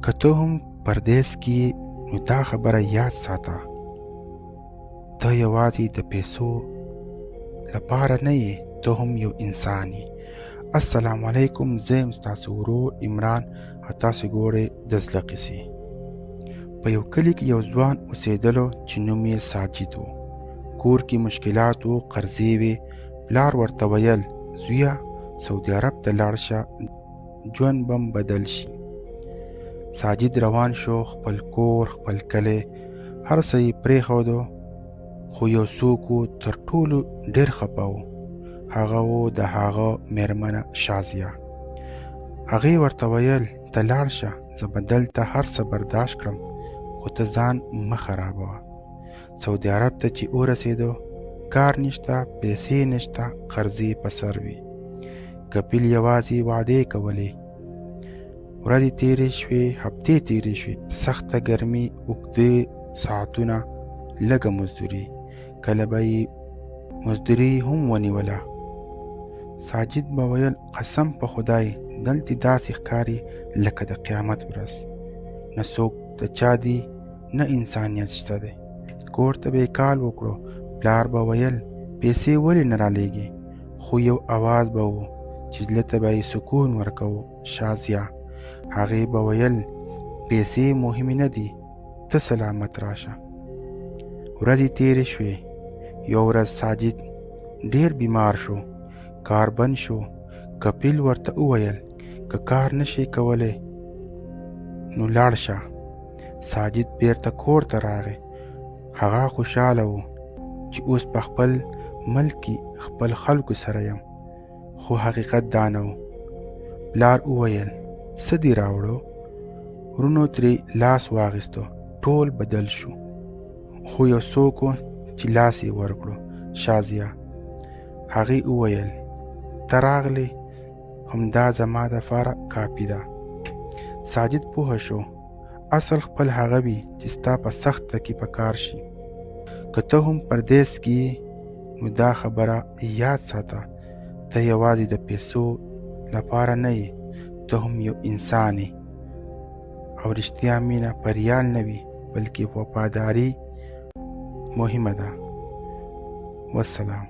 که ته هم پردیس کې نو دا خبره یاد ساته، ته یوازې د پیسو لپاره نه یې، ته هم یو انسان یې. السلام علیکم، زه یم ستاسو ورور عمران او تاسو ګورئ د زړه قصې. په یو کلي کې یو ځوان اوسېدلو چې نوم یې ساجد و. کور کې مشکلات و، قرضې وې. پلار ورته ویل زویه سعودي عرب ته لاړ شه، ژوند به بدل شي. ساجد روان شو، خپل کور، خپل کلی، هر څه یې پرېښودو، خو یو څوک و تر ټولو ډېر خفه و. هغه و د هغه مېرمنه شازیه. هغې ورته ویل ته لاړ شه، زه به دلته هر څه برداشت کړم، خو ته ځان مه خرابوه. سعودي عرب ته چې ورسېدو، کار نشته، پیسې نشته، قرضې په سر وي. کپیل یوازې وعدې کولې. ورځې تېرې شوې، هفتې تېرې شوې، سخته ګرمي، اوږده ساعتونه، لږه مزدوري. کله به یې مزدوري هم ونیوله. ساجد به ویل قسم په خدای دلته داسې ښکاري لکه د قیامت ورځ. نه څوک د چا دی، نه انسانیت شته دی. کور ته به یې کال وکړو. پلار به ویل پیسې ولې نه رالیږي؟ خو یو اواز به و چې زړه ته به یې سکون ورکوو، شازیه. هغې به ویل پیسې مهمې نه دي، ته سلامت راشه. ورځې تېرې شوې. یو ورځ ساجد ډېر بیمار شو، کار بند شو. کپیل ورته وویل که کار نشي کولی نو لاړ شه. ساجد بیرته کور ته راغی. هغه خوشحاله و چې اوس په خپل ملک کې خپل خلکو سره یم، خو حقیقت دا نه و. پلار وویل څه دې راوړو؟ ورونو ترې لاس واخیستو، ټول بدل شو. خو یو څوک و چې لاس یې ورکړو، شازیه. هغې وویل ته راغلې، همدا زما دپاره کافي ده. ساجد پوه شو اصل خپل هغه وي چې ستا په سخته کې په کار شي. که ته هم پردیس کې نو دا خبره یاد ساته، ته یوازې د پیسو لپاره نه یې، ته هم یو انسان یې. او رښتیا مینه په ریال نه وي، بلکې وفاداري مهمه ده. والسلام.